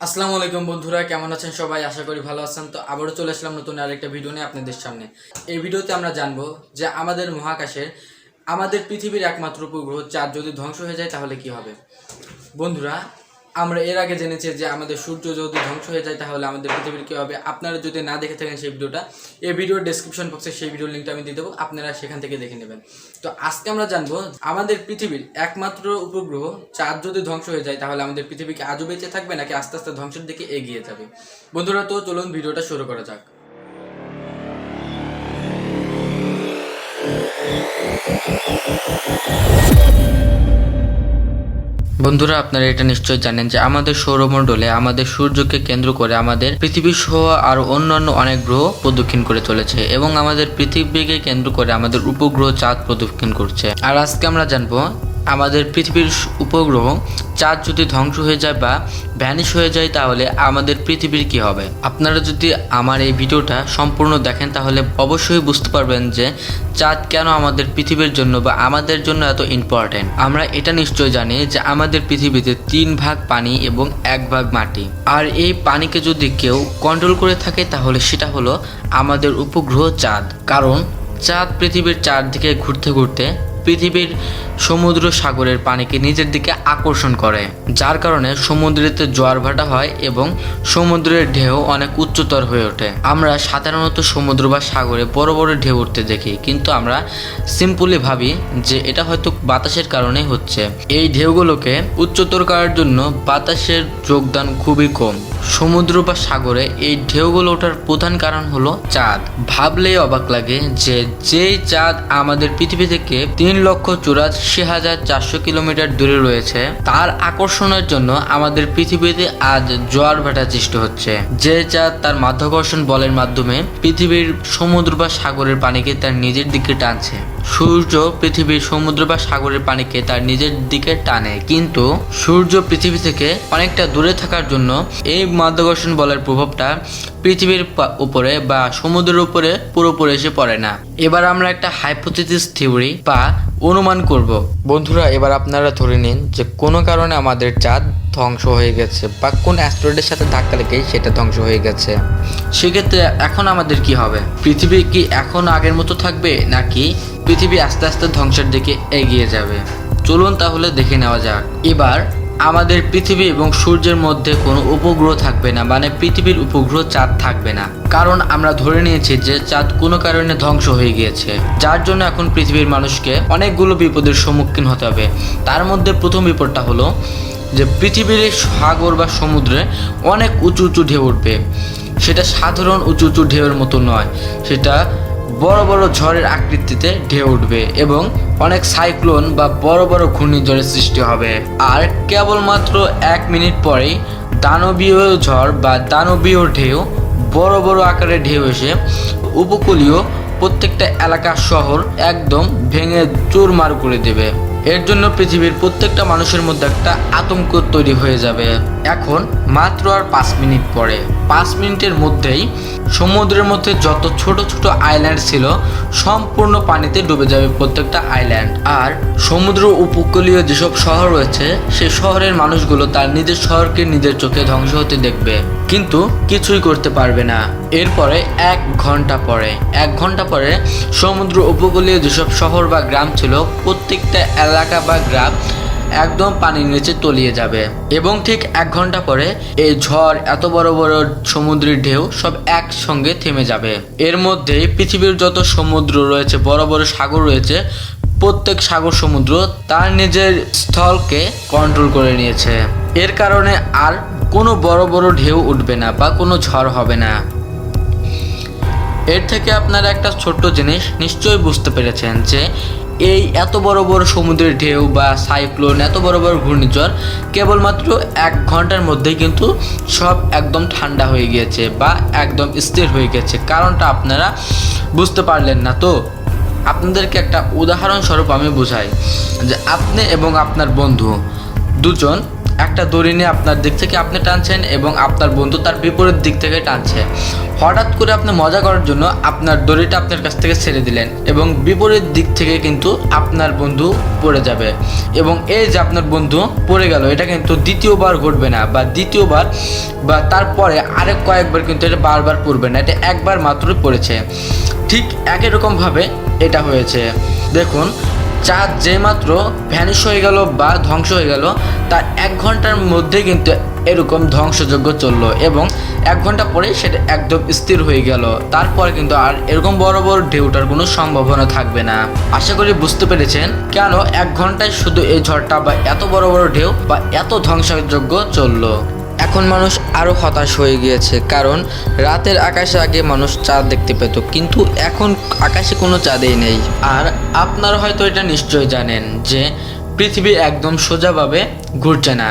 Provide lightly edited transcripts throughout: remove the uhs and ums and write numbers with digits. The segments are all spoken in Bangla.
আসসালামু আলাইকুম বন্ধুরা, কেমন আছেন সবাই? আশা করি ভালো আছেন। তো আবারও চলে আসলাম নতুন আরেকটা ভিডিও নিয়ে আপনাদের সামনে। এই ভিডিওতে আমরা জানবো যে আমাদের মহাকাশের আমাদের পৃথিবীর একমাত্র উপগ্রহ চাঁদ যদি ধ্বংস হয়ে যায় তাহলে কি হবে। বন্ধুরা, আমরা এর আগে জেনেছি যে আমাদের সূর্য যদি ধ্বংস হয়ে যায় তাহলে আমাদের পৃথিবীর কী হবে। আপনারা যদি না দেখে থাকেন সেই ভিডিওটা, এই ভিডিওর ডেসক্রিপশন বক্সে সেই ভিডিওর লিঙ্কটা আমি দিয়ে দেবো, আপনারা সেখান থেকে দেখে নেবেন। তো আজকে আমরা জানবো আমাদের পৃথিবীর একমাত্র উপগ্রহ চাঁদ যদি ধ্বংস হয়ে যায় তাহলে আমাদের পৃথিবী কি আজও বেঁচে থাকবে নাকি আস্তে আস্তে ধ্বংসের দিকে এগিয়ে যাবে। বন্ধুরা, তো চলুন ভিডিওটা শুরু করা যাক। বন্ধুরা, আপনারা এটা নিশ্চয়ই জানেন যে আমাদের সৌরমণ্ডলে আমাদের সূর্যকে কেন্দ্র করে আমাদের পৃথিবী সহ আর অন্যান্য অনেক গ্রহ প্রদক্ষিণ করে চলেছে এবং আমাদের পৃথিবীকে কেন্দ্র করে আমাদের উপগ্রহ চাঁদ প্রদক্ষিণ করছে। আর আজকে আমরা জানবো আমাদের পৃথিবীর উপগ্রহ চাঁদ যদি ধ্বংস হয়ে যায় বা ভ্যানিশ হয়ে যায় তাহলে আমাদের পৃথিবীর কি হবে। আপনারা যদি আমার এই ভিডিওটা সম্পূর্ণ দেখেন তাহলে অবশ্যই বুঝতে পারবেন যে চাঁদ কেন আমাদের পৃথিবীর জন্য বা আমাদের জন্য এত ইম্পর্টেন্ট। আমরা এটা নিশ্চয় জানি যে আমাদের পৃথিবীতে 3 ভাগ পানি এবং 1 ভাগ মাটি। আর এই পানিকে যদি কেউ কন্ট্রোল করে থাকে তাহলে সেটা হলো আমাদের উপগ্রহ চাঁদ। কারণ চাঁদ পৃথিবীর চারদিকে ঘুরতে ঘুরতে পৃথিবীর সমুদ্র সাগরের পানিকে নিজের দিকে আকর্ষণ করে, যার কারণে সমুদ্রেতে জোয়ার ভাটা হয় এবং সমুদ্রের ঢেউ অনেক উচ্চতর হয়ে ওঠে। আমরা সাধারণত সমুদ্র বা সাগরে বড় বড় ঢেউ উঠতে দেখি, কিন্তু আমরা সিম্পলি ভাবি যে এটা হয়তো বাতাসের কারণে হচ্ছে। এই ঢেউগুলোকে উচ্চতর করার জন্য বাতাসের যোগদান খুবই কম। সমুদ্র বা সাগরে এই ঢেউগুলো ওঠার প্রধান কারণ হলো চাঁদ। ভাবলেই অবাক লাগে যে যেই চাঁদ আমাদের পৃথিবী থেকে 3,84,400 কিলোমিটার দূরে রয়েছে, তার আকর্ষণের জন্য আমাদের পৃথিবীতে আজ জোয়ার ভাটা সৃষ্টি হচ্ছে। যে চাঁদ তার মাধ্যাকর্ষণ বলের মাধ্যমে পৃথিবীর সমুদ্র বা সাগরের পানিকে তার নিজের দিকে টানছে। সূর্য পৃথিবীর সমুদ্র বা সাগরের পানিকে তার নিজের দিকে টানে, কিন্তু সূর্য পৃথিবী থেকে অনেকটা দূরে থাকার জন্য এই মাধ্যাকর্ষণ বলের প্রভাবটা পৃথিবীর উপরে বা সমুদ্রের উপরে পুরোপুরি এসে পড়ে না। এবার আমরা একটা হাইপোথিসিস থিওরি বা অনুমান করব। বন্ধুরা, এবার আপনারা ধরে নিন যে কোনো কারণে আমাদের চাঁদ ধ্বংস হয়ে গেছে বা কোন অ্যাস্টেরয়েডের সাথে ধাক্কা লেগে সেটা ধ্বংস হয়ে গেছে। সেক্ষেত্রে এখন আমাদের কি হবে? পৃথিবী কি এখন আগের মতো থাকবে নাকি পৃথিবী আস্তে আস্তে ধ্বংসের দিকে এগিয়ে যাবে? চলুন তাহলে দেখে নেওয়া যাক। এবার আমাদের পৃথিবী এবং সূর্যের মধ্যে কোনো উপগ্রহ থাকবে না, মানে পৃথিবীর উপগ্রহ চাঁদ থাকবে না। কারণ আমরা ধরে নিয়েছি যে চাঁদ কোনো কারণে ধ্বংস হয়ে গিয়েছে, যার জন্য এখন পৃথিবীর মানুষকে অনেকগুলো বিপদের সম্মুখীন হতে হবে। তার মধ্যে প্রথম বিপদটা হলো যে পৃথিবীর সাগর বা সমুদ্রে অনেক উঁচু উঁচু ঢেউ উঠবে। সেটা সাধারণ উঁচু উঁচু ঢেউয়ের মতো নয়, সেটা বড় বড় ঝড়ের আকৃতিতে ঢেউ উঠবে এবং অনেক সাইক্লোন বা বড় বড় ঘূর্ণিঝড়ের সৃষ্টি হবে। আর কেবলমাত্র 1 মিনিট পরেই দানবীয় ঝড় বা দানবীয় ঢেউ, বড় বড় আকারের ঢেউ এসে উপকূলীয় প্রত্যেকটা এলাকা শহর একদম ভেঙে চুরমার করে দেবে। এর জন্য পৃথিবীর প্রত্যেকটা মানুষের মধ্যে একটা আতঙ্ক তৈরি হয়ে যাবে। এখন মাত্র আর 5 মিনিট পরে, 5 মিনিটের মধ্যেই সমুদ্রের মধ্যে যত ছোট ছোট আইল্যান্ড ছিল সম্পূর্ণ পানিতে ডুবে যাবে প্রত্যেকটা আইল্যান্ড। আর সমুদ্র উপকূলীয় যেসব শহর রয়েছে সেই শহরের মানুষগুলো তার নিজের শহরকে নিজের চোখে ধ্বংস হতে দেখবে, কিন্তু কিছুই করতে পারবে না। এরপরে 1 ঘন্টা পরে সমুদ্র উপকূলীয় যেসব শহর বা গ্রাম ছিল প্রত্যেকটা এলাকা বা গ্রাম একদম পানির নিচে তলিয়ে যাবে। এবং ঠিক 1 ঘন্টা পরে এই ঝড়, এত বড় বড় সমুদ্রের ঢেউ সব একসঙ্গে থেমে যাবে। এর মধ্যেই পৃথিবীর যত সমুদ্র রয়েছে, বড় বড় সাগর রয়েছে, প্রত্যেক সাগর সমুদ্র তার নিজের স্থলকে কন্ট্রোল করে নিয়েছে। এর কারণে আর কোনো বড় বড় ঢেউ উঠবে না বা কোনো ঝড় হবে না। এর থেকে আপনারা একটা ছোট্ট জিনিস নিশ্চয়ই বুঝতে পেরেছেন যে এই এত বড় বড় সমুদ্রের ঢেউ বা সাইক্লোন, এত বড় বড় ঘূর্ণিঝড় কেবলমাত্র 1 ঘন্টার মধ্যেই কিন্তু সব একদম ঠান্ডা হয়ে গিয়েছে বা একদম স্থির হয়ে গেছে। কারণটা আপনারা বুঝতে পারলেন না। তো আপনাদেরকে একটা উদাহরণস্বরূপ আমি বোঝাই যে আপনি এবং আপনার বন্ধু দুজন একটা দড়ি নিয়ে আপনার দিক থেকে আপনি টানছেন এবং আপনার বন্ধু তার বিপরীত দিক থেকে টানছে। হঠাৎ করে আপনি মজা করার জন্য আপনার দড়িটা আপনার কাছ থেকে ছেড়ে দিলেন এবং বিপরীত দিক থেকে কিন্তু আপনার বন্ধু পড়ে যাবে এবং এই যে আপনার বন্ধু পড়ে গেল, এটা কিন্তু দ্বিতীয়বার ঘটবে না বা দ্বিতীয়বার বা তারপরে আরেক কয়েকবার কিন্তু এটা বারবার পড়বে না, এটা একবার মাত্রই পড়েছে। ঠিক একই রকমভাবে এটা হয়েছে। দেখুন, চাঁদ যেমাত্র ভ্যানিশ হয়ে গেল বা ধ্বংস হয়ে গেল, তার 1 ঘন্টার মধ্যে কিন্তু এরকম ধ্বংসযজ্ঞ চললো এবং 1 ঘন্টা পরে সেটা একদম স্থির হয়ে গেল। তারপর কিন্তু আর এরকম বড় বড় ঢেউটার কোনো সম্ভাবনা থাকবে না। আশা করি বুঝতে পেরেছেন কেন 1 ঘন্টায় শুধু এই ঝড়টা বা এত বড় বড় ঢেউ বা এত ধ্বংসযজ্ঞ চললো। এখন মানুষ আরও হতাশ হয়ে গিয়েছে, কারণ রাতের আকাশে আগে মানুষ চাঁদ দেখতে পেত, কিন্তু এখন আকাশে কোনো চাঁদই নেই। আর আপনারা হয়তো এটা নিশ্চয়ই জানেন যে পৃথিবী একদম সোজাভাবে ঘুরছে না,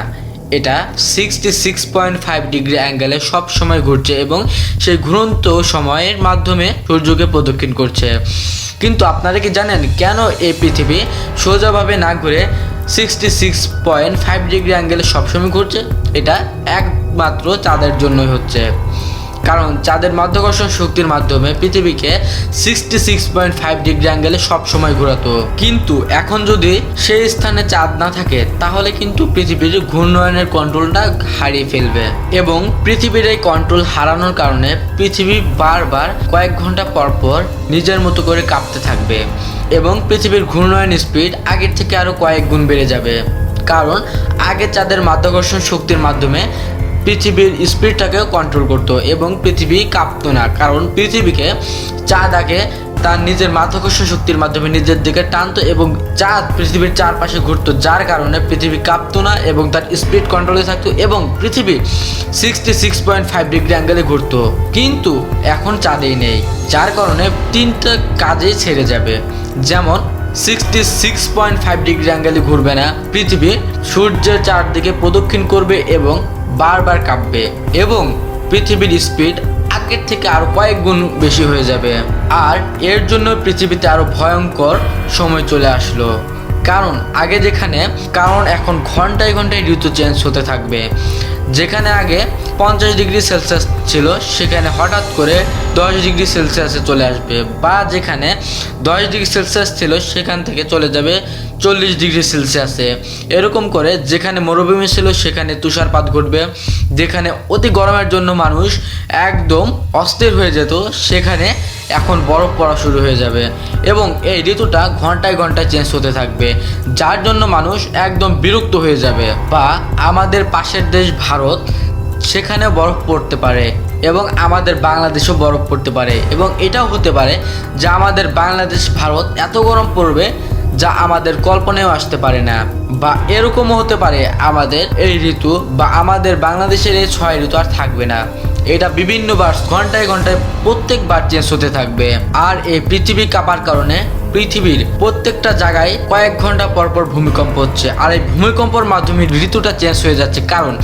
এটা 66.5 ডিগ্রি অ্যাঙ্গেলে সব সময় ঘুরছে এবং সেই ঘুরন্ত সময়ের মাধ্যমে সূর্যকে প্রদক্ষিণ করছে। কিন্তু আপনারা কি জানেন কেন এই পৃথিবী সোজাভাবে না ঘুরে 66.5 ডিগ্রি অ্যাঙ্গেলে সবসময় ঘুরছে? এটা একমাত্র চাঁদের জন্যই হচ্ছে, কারণ চাঁদের মাধ্যাকর্ষণ শক্তির মাধ্যমে পৃথিবীকে 66.5 ডিগ্রি অ্যাঙ্গেলে সবসময় ঘোরাতো। কিন্তু এখন যদি সেই স্থানে চাঁদ না থাকে, তাহলে কিন্তু পৃথিবীর ঘূর্ণায়নের কন্ট্রোলটা হারিয়ে ফেলবে এবং পৃথিবীর এই কন্ট্রোল হারানোর কারণে পৃথিবী বারবার কয়েক ঘন্টা পর পর নিজের মতো করে কাঁপতে থাকবে এবং পৃথিবীর ঘূর্ণায়ন স্পিড আগের থেকে আরও কয়েক গুণ বেড়ে যাবে। কারণ আগে চাঁদের মাধ্যাকর্ষণ শক্তির মাধ্যমে পৃথিবীর স্পিডটাকেও কন্ট্রোল করতো এবং পৃথিবী কাঁপতো না, কারণ পৃথিবীকে চাঁদ আগে তার নিজের মাধ্যাকর্ষণ শক্তির মাধ্যমে নিজের দিকে টানতো এবং চাঁদ পৃথিবীর চারপাশে ঘুরতো, যার কারণে পৃথিবী কাঁপতো না এবং তার স্পিড কন্ট্রোলে থাকতো এবং পৃথিবী 66.5 ডিগ্রি অ্যাঙ্গেলে ঘুরতো। কিন্তু এখন চাঁদেই নেই, যার কারণে 3টা কাজেই ছেড়ে যাবে। যেমন 66.5 ডিগ্রি অ্যাঙ্গেলে ঘুরবে না, পৃথিবী সূর্যের চারদিকে প্রদক্ষিণ করবে এবং বারবার কাঁপবে এবং পৃথিবীর স্পিড আগের থেকে আরো কয়েক গুণ বেশি হয়ে যাবে। আর এর জন্য পৃথিবীতে আরো ভয়ঙ্কর সময় চলে আসলো, কারণ এখন ঘন্টায় ঘন্টায় ঋতু চেঞ্জ হতে থাকবে। যেখানে আগে 50 ডিগ্রি সেলসিয়াস ছিল, সেখানে হঠাৎ করে 10 ডিগ্রি সেলসিয়াসে চলে আসবে, বা যেখানে 10 ডিগ্রি সেলসিয়াস ছিল সেখান থেকে চলে যাবে 40 ডিগ্রি সেলসিয়াসে। এরকম করে যেখানে মরুভূমি ছিল সেখানে তুষারপাত ঘটবে, যেখানে অতি গরমের জন্য মানুষ একদম অস্থির হয়ে যেত সেখানে এখন বরফ পড়া শুরু হয়ে যাবে এবং এই ঋতুটা ঘন্টায় ঘন্টায় চেঞ্জ হতে থাকবে, যার জন্য মানুষ একদম বিরক্ত হয়ে যাবে। বা আমাদের পাশের দেশ ভারত, সেখানে বরফ পড়তে পারে এবং আমাদের বাংলাদেশেও বরফ পড়তে পারে এবং এটাও হতে পারে যে আমাদের বাংলাদেশ ভারত এত গরম পড়বে যা আমাদের কল্পনায়ও আসতে পারে না, বা এরকমও হতে পারে আমাদের এই ঋতু বা আমাদের বাংলাদেশের এই 6 ঋতু আর থাকবে না। এটা বিভিন্নবার ঘন্টায় ঘন্টায় প্রত্যেকবার চেঞ্জ হতে থাকবে। আর এই পৃথিবী কাঁপার কারণে পৃথিবীর প্রত্যেকটা জায়গায় কয়েক ঘন্টা পর পর ভূমিকম্প হচ্ছে, আর এই ভূমিকম্পের মাধ্যমে ঋতুটা চেঞ্জ হয়ে যাচ্ছে, কারণ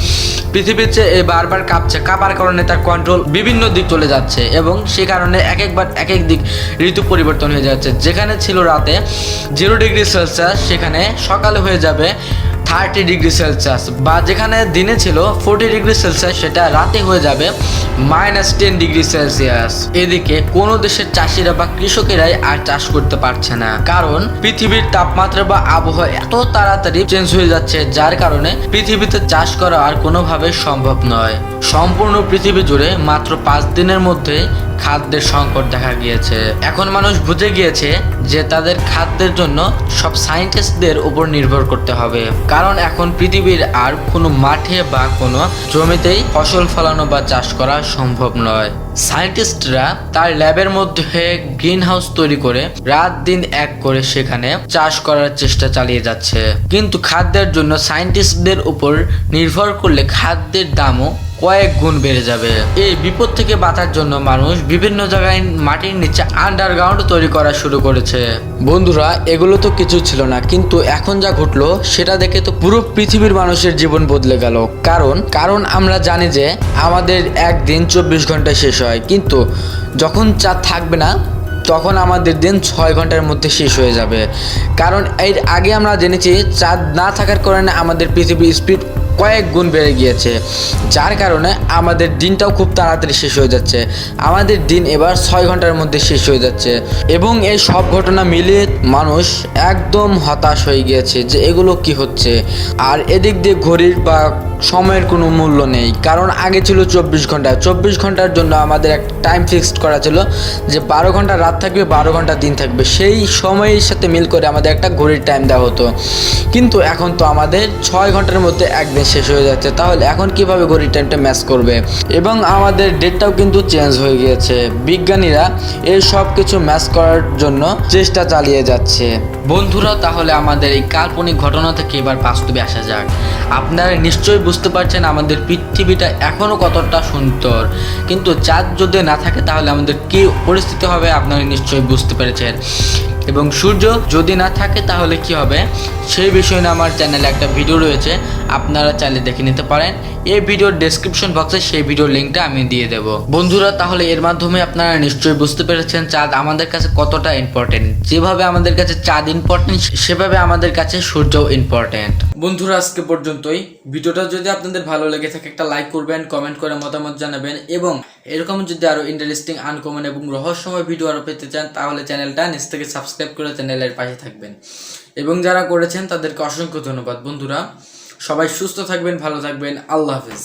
পৃথিবীর চেয়ে বারবার কাঁপার কারণে তার কন্ট্রোল বিভিন্ন দিক চলে যাচ্ছে এবং সে কারণে একবার এক এক দিক ঋতু পরিবর্তন হয়ে যাচ্ছে। যেখানে ছিল রাতে 0 ডিগ্রি সেলসিয়াস, সেখানে সকালে হয়ে যাবে 30 ডিগ্রি সেলসিয়াস, বা যেখানে দিনে ছিল 40 ডিগ্রি সেলসিয়াস, সেটা রাতে হয়ে যাবে -10 ডিগ্রি সেলসিয়াস। এদিকে কোনো দেশের চাষিরা বা কৃষকেরাই আর চাষ করতে পারছে না, কারণ পৃথিবীর তাপমাত্রা বা আবহাওয়া এত তাড়াতাড়ি চেঞ্জ হয়ে যাচ্ছে, যার কারণে পৃথিবীতে চাষ করা আর কোনোভাবে সম্ভব নয়। সম্পূর্ণ পৃথিবী জুড়ে মাত্র 5 দিনের মধ্যে খাদ্যের সংকট দেখা গিয়েছে। এখন মানুষ বুঝে গিয়েছে যে তাদের খাদ্যের জন্য সব সায়েন্টিস্টদের উপর নির্ভর করতে হবে, কারণ এখন পৃথিবীর আর কোনো মাঠে বা কোনো জমিতেই ফসল ফলানো বা চাষ করা সম্ভব নয়। সায়েন্টিস্টরা তার ল্যাবের মধ্যে গ্রিন হাউস তৈরি করে রাত দিন এক করে সেখানে চাষ করার চেষ্টা চালিয়ে যাচ্ছে, কিন্তু খাদ্যের জন্য সায়েন্টিস্টদের উপর নির্ভর করলে খাদ্যের দামও কয়েক গুণ বেড়ে যাবে। এই বিপদ থেকে বাঁচার জন্য মানুষ বিভিন্ন জায়গায় মাটির নিচে আন্ডারগ্রাউন্ড তৈরি করা শুরু করেছে। বন্ধুরা, এগুলো তো কিছু ছিল না, কিন্তু এখন যা ঘটলো সেটা দেখে তো পুরো পৃথিবীর মানুষের জীবন বদলে গেল। কারণ আমরা জানি যে আমাদের একদিন 24 ঘন্টায় শেষ হয়, কিন্তু যখন চাঁদ থাকবে না তখন আমাদের দিন 6 ঘন্টার মধ্যে শেষ হয়ে যাবে। কারণ এর আগে আমরা জেনেছি চাঁদ না থাকার কারণে আমাদের পৃথিবীর স্পিড কয়েক গুণ বেড়ে গিয়েছে, যার কারণে আমাদের দিনটাও খুব তাড়াতাড়ি শেষ হয়ে যাচ্ছে। আমাদের দিন এবার 6 ঘন্টার মধ্যে শেষ হয়ে যাচ্ছে এবং এই সব ঘটনা মিলিয়ে মানুষ একদম হতাশ হয়ে গিয়েছে যে এগুলো কি হচ্ছে। আর এদিক দিয়ে ঘড়ির বা সময়ের কোনো মূল্য নেই, কারণ আগে ছিল 24 ঘন্টার জন্য আমাদের একটা টাইম ফিক্সড করা ছিল যে 12 ঘন্টা রাত থাকবে, 12 ঘন্টা দিন থাকবে, সেই সময়ের সাথে মিল করে আমাদের একটা ঘড়ির টাইম দেওয়া হতো। কিন্তু এখন তো আমাদের 6 ঘন্টার মধ্যে একদিন শেষ হয়ে যাচ্ছে, তাহলে এখন কিভাবে ঘড়ির টাইমটা ম্যাচ করবে? এবং আমাদের ডেটটাও কিন্তু চেঞ্জ হয়ে গিয়েছে। বিজ্ঞানীরা এই সব কিছু ম্যাচ করার জন্য চেষ্টা চালিয়ে যাচ্ছে। বন্ধুরা, তাহলে আমাদের এই কাল্পনিক ঘটনা থেকে এবার বাস্তবে আসা যাক। আপনারা নিশ্চয়ই বুঝতে পারছেন আমাদের পৃথিবীটা এখনও কতটা সুন্দর, কিন্তু চাঁদ যদি না থাকে তাহলে আমাদের কী পরিস্থিতি হবে আপনারা নিশ্চয়ই বুঝতে পেরেছেন। এবং সূর্য যদি না থাকে তাহলে কি হবে সেই বিষয় নিয়ে আমার চ্যানেলে একটা ভিডিও রয়েছে, আপনারা চাইলে দেখে নিতে পারেন। এই ভিডিওর ডেসক্রিপশন বক্সে সেই ভিডিওর লিঙ্কটা আমি দিয়ে দেব। বন্ধুরা, তাহলে এর মাধ্যমে আপনারা নিশ্চয়ই বুঝতে পেরেছেন চাঁদ আমাদের কাছে কতটা ইম্পর্টেন্ট। যেভাবে আমাদের কাছে চাঁদ ইম্পর্টেন্ট, সেভাবে আমাদের কাছে সূর্যও ইম্পর্টেন্ট। বন্ধুরা, আজকে পর্যন্তই। ভিডিওটা যদি আপনাদের ভালো লেগে থাকে একটা লাইক করবেন, কমেন্ট করে মতামত জানাবেন, এবং এরকম যদি আরো ইন্টারেস্টিং, আনকমন এবং রহস্যময় ভিডিও আরো পেতে চান তাহলে চ্যানেলটা নিচ থেকে সাবস্ক্রাইব করে চ্যানেলের পাশে থাকবেন। এবং যারা করেছেন তাদেরকে অসংখ্য ধন্যবাদ। বন্ধুরা, সবাই সুস্থ থাকবেন, ভালো থাকবেন। আল্লাহ হাফেজ।